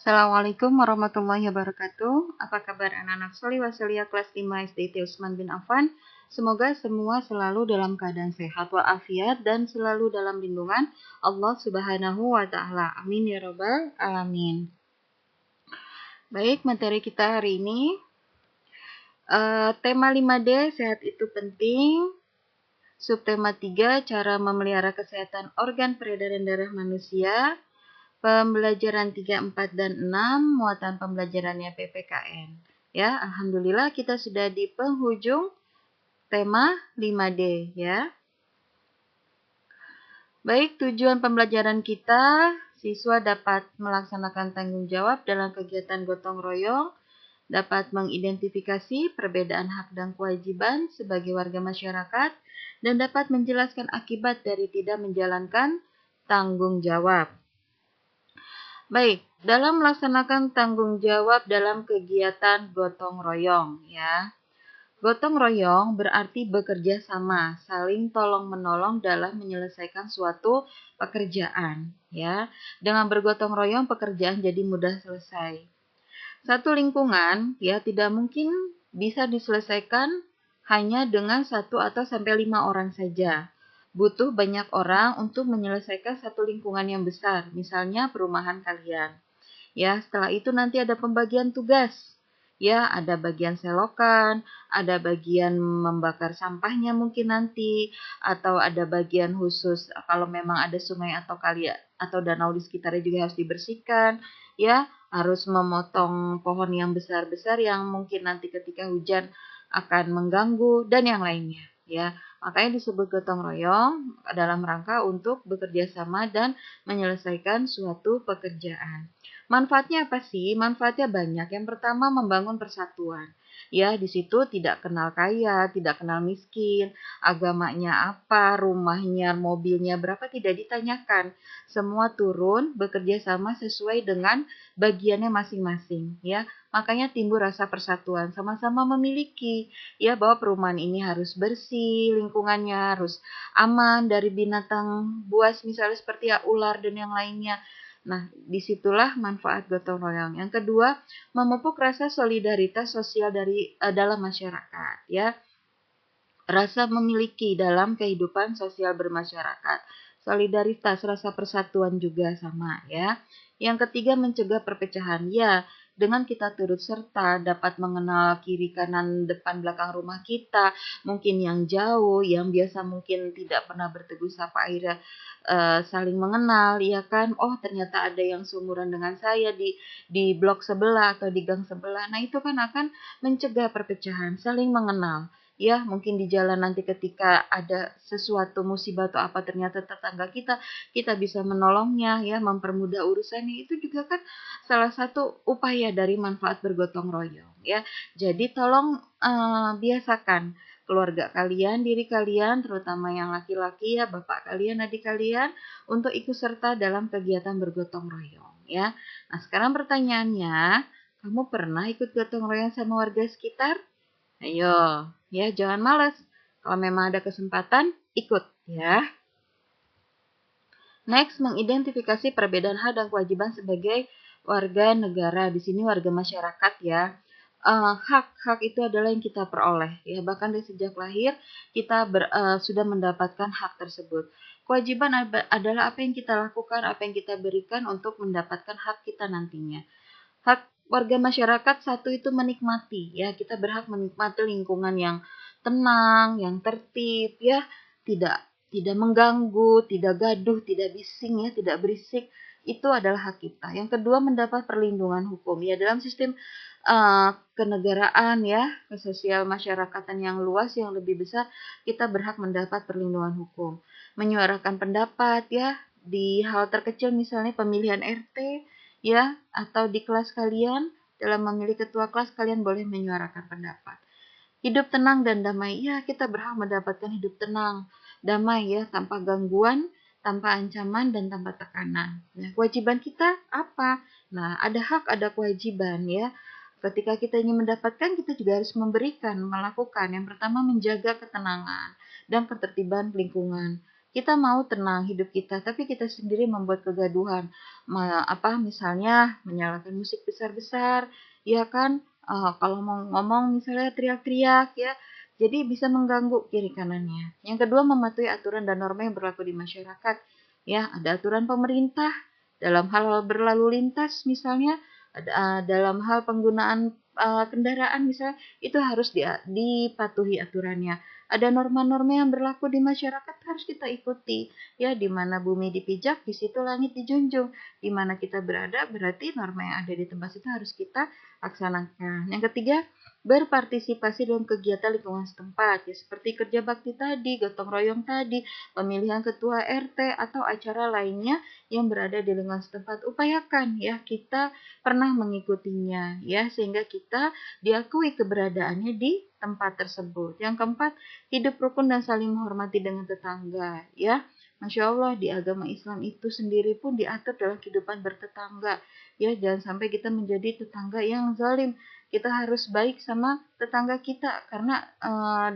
Assalamualaikum warahmatullahi wabarakatuh. Apa kabar anak-anak Soli Waselia kelas 5 SD Utsman bin Affan? Semoga semua selalu dalam keadaan sehat walafiat dan selalu dalam lindungan Allah Subhanahu wa taala. Amin ya rabbal alamin. Baik, materi kita hari ini tema 5D sehat itu penting. Subtema 3 cara memelihara kesehatan organ peredaran darah manusia. Pembelajaran 3, 4, dan 6, muatan pembelajarannya PPKN. Ya, alhamdulillah kita sudah di penghujung tema 5D ya. Baik, tujuan pembelajaran kita, siswa dapat melaksanakan tanggung jawab dalam kegiatan gotong royong, dapat mengidentifikasi perbedaan hak dan kewajiban sebagai warga masyarakat, dan dapat menjelaskan akibat dari tidak menjalankan tanggung jawab. Baik, dalam melaksanakan tanggung jawab dalam kegiatan gotong royong ya. Gotong royong berarti bekerja sama, saling tolong-menolong dalam menyelesaikan suatu pekerjaan ya. Dengan bergotong royong pekerjaan jadi mudah selesai. Satu lingkungan ya tidak mungkin bisa diselesaikan hanya dengan 1 atau sampai 5 orang saja. Butuh banyak orang untuk menyelesaikan satu lingkungan yang besar, misalnya perumahan kalian. Ya, setelah itu nanti ada pembagian tugas. Ya, ada bagian selokan, ada bagian membakar sampahnya mungkin nanti, atau ada bagian khusus kalau memang ada sungai atau kali atau danau di sekitarnya juga harus dibersihkan. Ya, harus memotong pohon yang besar-besar yang mungkin nanti ketika hujan akan mengganggu dan yang lainnya. Ya, makanya disebut gotong royong dalam rangka untuk bekerja sama dan menyelesaikan suatu pekerjaan. Manfaatnya apa sih? Manfaatnya banyak. Yang pertama membangun persatuan. Ya, di situ tidak kenal kaya, tidak kenal miskin, agamanya apa, rumahnya, mobilnya berapa tidak ditanyakan. Semua turun bekerja sama sesuai dengan bagiannya masing-masing, ya. Makanya timbul rasa persatuan, sama-sama memiliki ya bahwa perumahan ini harus bersih, lingkungannya harus aman dari binatang buas misalnya seperti ular dan yang lainnya. Nah, disitulah manfaat gotong royong. Yang kedua, memupuk rasa solidaritas sosial dalam masyarakat, ya. Rasa memiliki dalam kehidupan sosial bermasyarakat. Solidaritas, rasa persatuan juga sama, ya. Yang ketiga, mencegah perpecahan. Ya, dengan kita turut serta dapat mengenal kiri kanan depan belakang rumah kita, mungkin yang jauh, yang biasa mungkin tidak pernah bertegur sapa akhirnya saling mengenal, ya kan? Oh, ternyata ada yang seumuran dengan saya di blok sebelah atau di gang sebelah. Nah, itu kan akan mencegah perpecahan, saling mengenal. Ya, mungkin di jalan nanti ketika ada sesuatu musibah atau apa ternyata tetangga kita bisa menolongnya ya, mempermudah urusannya. Itu juga kan salah satu upaya dari manfaat bergotong royong ya. Jadi tolong biasakan keluarga kalian, diri kalian, terutama yang laki-laki ya, bapak kalian, adik kalian, untuk ikut serta dalam kegiatan bergotong royong ya. Nah, sekarang pertanyaannya, kamu pernah ikut gotong royong sama warga sekitar? Ayo, ya jangan malas. Kalau memang ada kesempatan, ikut ya. Next, mengidentifikasi perbedaan hak dan kewajiban sebagai warga negara. Di sini warga masyarakat ya. Hak itu adalah yang kita peroleh ya. Bahkan dari sejak lahir kita sudah mendapatkan hak tersebut. Kewajiban adalah apa yang kita lakukan, apa yang kita berikan untuk mendapatkan hak kita nantinya. Hak warga masyarakat satu itu menikmati ya, kita berhak menikmati lingkungan yang tenang, yang tertib ya, tidak mengganggu, tidak gaduh, tidak bising ya, tidak berisik. Itu adalah hak kita. Yang kedua mendapat perlindungan hukum ya dalam sistem kenegaraan ya, kesosial masyarakatan yang luas yang lebih besar, kita berhak mendapat perlindungan hukum. Menyuarakan pendapat ya di hal terkecil misalnya pemilihan RT ya, atau di kelas kalian, dalam memilih ketua kelas kalian boleh menyuarakan pendapat. Hidup tenang dan damai, ya kita berhak mendapatkan hidup tenang, damai ya, tanpa gangguan, tanpa ancaman, dan tanpa tekanan. Nah, kewajiban kita apa? Nah, ada hak, ada kewajiban ya. Ketika kita ingin mendapatkan, kita juga harus memberikan, melakukan. Yang pertama, menjaga ketenangan dan ketertiban lingkungan. Kita mau tenang hidup kita, tapi kita sendiri membuat kegaduhan. Misalnya menyalakan musik besar-besar, ya kan? Kalau mau ngomong misalnya teriak-teriak ya, jadi bisa mengganggu kiri kanannya. Yang kedua, mematuhi aturan dan norma yang berlaku di masyarakat. Ya, ada aturan pemerintah dalam hal berlalu lintas misalnya, dalam hal penggunaan kendaraan misalnya, itu harus dipatuhi aturannya. Ada norma-norma yang berlaku di masyarakat harus kita ikuti. Ya, di mana bumi dipijak, di situ langit dijunjung. Di mana kita berada, berarti norma yang ada di tempat itu harus kita laksanakan. Yang ketiga, berpartisipasi dalam kegiatan lingkungan setempat, ya seperti kerja bakti tadi, gotong royong tadi, pemilihan ketua RT atau acara lainnya yang berada di lingkungan setempat. Upayakan ya kita pernah mengikutinya ya sehingga kita diakui keberadaannya di tempat tersebut. Yang keempat, hidup rukun dan saling menghormati dengan tetangga ya. Masya Allah, di agama Islam itu sendiri pun diatur dalam kehidupan bertetangga. Ya, jangan sampai kita menjadi tetangga yang zalim. Kita harus baik sama tetangga kita karena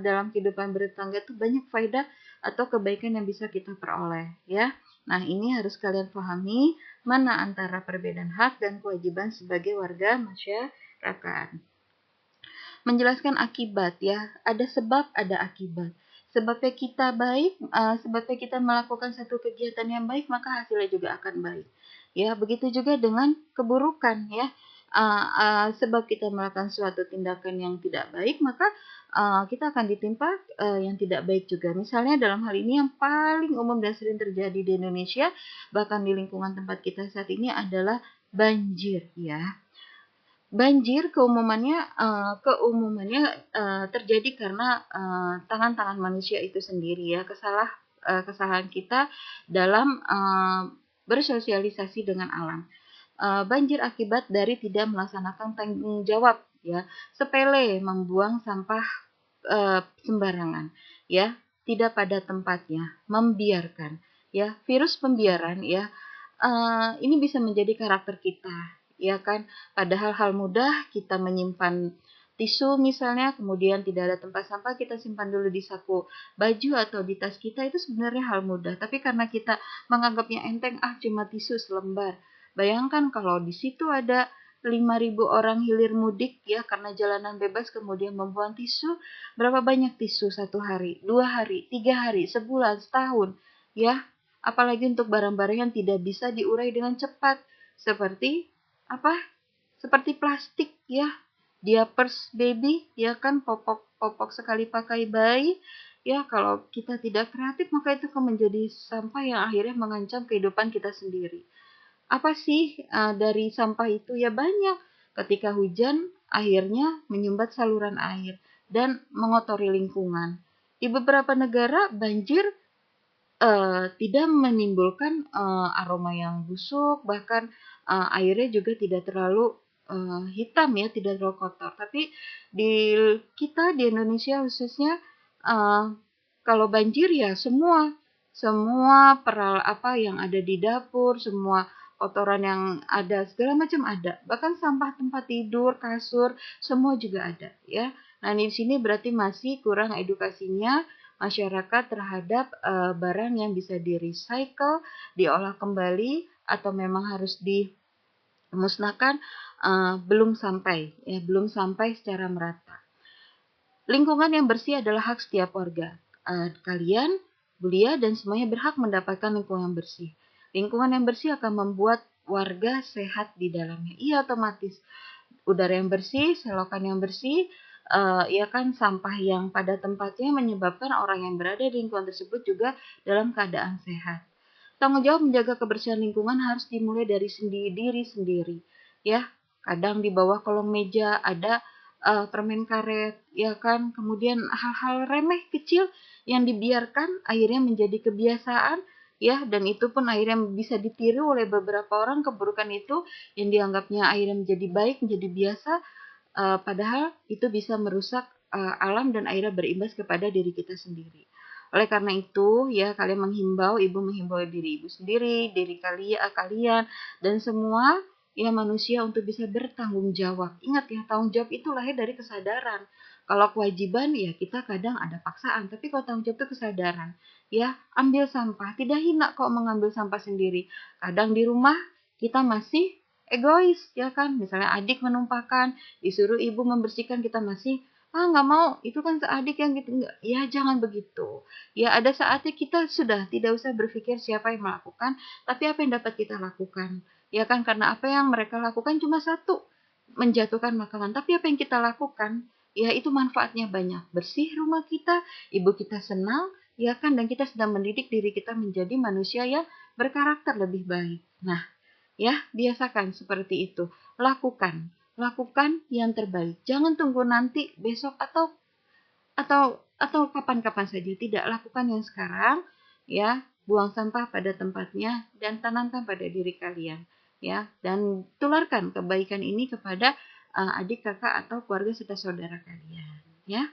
dalam kehidupan bertetangga itu banyak faedah atau kebaikan yang bisa kita peroleh ya. Nah, ini harus kalian pahami mana antara perbedaan hak dan kewajiban sebagai warga masyarakat. Menjelaskan akibat ya, ada sebab, ada akibat. Sebabnya kita baik, sebabnya kita melakukan satu kegiatan yang baik, maka hasilnya juga akan baik. Ya, begitu juga dengan keburukan ya. Sebab kita melakukan suatu tindakan yang tidak baik, maka kita akan ditimpa yang tidak baik juga. Misalnya dalam hal ini yang paling umum dan sering terjadi di Indonesia, bahkan di lingkungan tempat kita saat ini adalah banjir ya. Banjir keumumannya terjadi karena tangan-tangan manusia itu sendiri ya, kesalahan kita dalam bersosialisasi dengan alam. Banjir akibat dari tidak melaksanakan tanggung jawab ya, sepele membuang sampah sembarangan ya, tidak pada tempatnya, membiarkan ya, virus pembiaran ya. Ini bisa menjadi karakter kita ya kan, pada hal-hal mudah kita menyimpan tisu misalnya, kemudian tidak ada tempat sampah, kita simpan dulu di saku baju atau di tas kita, itu sebenarnya hal mudah, tapi karena kita menganggapnya enteng, cuma tisu selembar. Bayangkan kalau di situ ada 5.000 orang hilir mudik ya karena jalanan bebas kemudian membuang tisu, berapa banyak tisu satu hari, 2 hari, 3 hari, sebulan, setahun ya. Apalagi untuk barang-barang yang tidak bisa diurai dengan cepat, seperti apa? Seperti plastik ya. Diapers baby ya kan, popok sekali pakai bayi. Ya, kalau kita tidak kreatif maka itu akan menjadi sampah yang akhirnya mengancam kehidupan kita sendiri. Apa sih dari sampah itu? Ya banyak. Ketika hujan akhirnya menyumbat saluran air dan mengotori lingkungan. Di beberapa negara banjir tidak menimbulkan aroma yang busuk, bahkan airnya juga tidak terlalu hitam ya, tidak terlalu kotor. Tapi di kita di Indonesia khususnya, kalau banjir ya semua yang ada di dapur, semua kotoran yang ada segala macam ada. Bahkan sampah tempat tidur, kasur, semua juga ada ya. Nah, di sini berarti masih kurang edukasinya masyarakat terhadap barang yang bisa di-recycle, diolah kembali, atau memang harus dimusnahkan, belum sampai secara merata. Lingkungan yang bersih adalah hak setiap warga. Kalian, Bulia, dan semuanya berhak mendapatkan lingkungan yang bersih. Lingkungan yang bersih akan membuat warga sehat di dalamnya. Iya, otomatis. Udara yang bersih, selokan yang bersih, ya kan, sampah yang pada tempatnya menyebabkan orang yang berada di lingkungan tersebut juga dalam keadaan sehat. Tanggung jawab menjaga kebersihan lingkungan harus dimulai dari diri sendiri. Ya, kadang di bawah kolong meja ada permen karet, ya kan. Kemudian hal-hal remeh kecil yang dibiarkan akhirnya menjadi kebiasaan, ya, dan itu pun akhirnya bisa ditiru oleh beberapa orang. Keburukan itu yang dianggapnya akhirnya menjadi baik, menjadi biasa, padahal itu bisa merusak alam dan akhirnya berimbas kepada diri kita sendiri. Oleh karena itu, ya, ibu menghimbau diri ibu sendiri, diri kalian, dan semua ya manusia untuk bisa bertanggung jawab. Ingat ya, tanggung jawab itu lahir dari kesadaran. Kalau kewajiban ya kita kadang ada paksaan, tapi kalau tanggung jawab itu kesadaran. ya, ambil sampah. Tidak hina kok mengambil sampah sendiri. Kadang di rumah kita masih egois, ya kan? Misalnya adik menumpahkan, disuruh ibu membersihkan, kita masih nggak mau, itu kan seadik yang gitu. Nggak. Ya jangan begitu. Ya ada saatnya kita sudah tidak usah berpikir siapa yang melakukan, tapi apa yang dapat kita lakukan. Ya kan, karena apa yang mereka lakukan cuma satu, menjatuhkan makanan. Tapi apa yang kita lakukan, ya itu manfaatnya banyak. Bersih rumah kita, ibu kita senang, ya kan, dan kita sedang mendidik diri kita menjadi manusia yang berkarakter lebih baik. Nah, ya, biasakan seperti itu. Lakukan yang terbaik. Jangan tunggu nanti besok atau kapan-kapan saja. Tidak, lakukan yang sekarang, ya. Buang sampah pada tempatnya dan tanamkan pada diri kalian, ya. Dan tularkan kebaikan ini kepada adik, kakak atau keluarga serta saudara kalian, ya.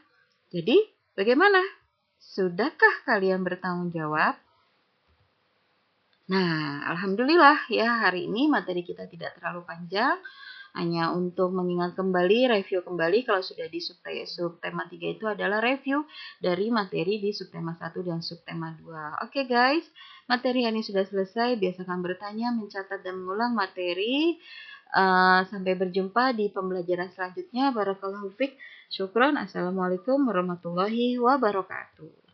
Jadi, bagaimana? Sudahkah kalian bertanggung jawab? Nah, alhamdulillah ya, hari ini materi kita tidak terlalu panjang, hanya untuk mengingat kembali, review kembali kalau sudah di subtema 3 itu adalah review dari materi di subtema 1 dan subtema 2. Oke guys, materi ini sudah selesai, biasakan bertanya, mencatat dan mengulang materi. Sampai berjumpa di pembelajaran selanjutnya. Barakallahu fiik. Syukron. Assalamualaikum warahmatullahi wabarakatuh.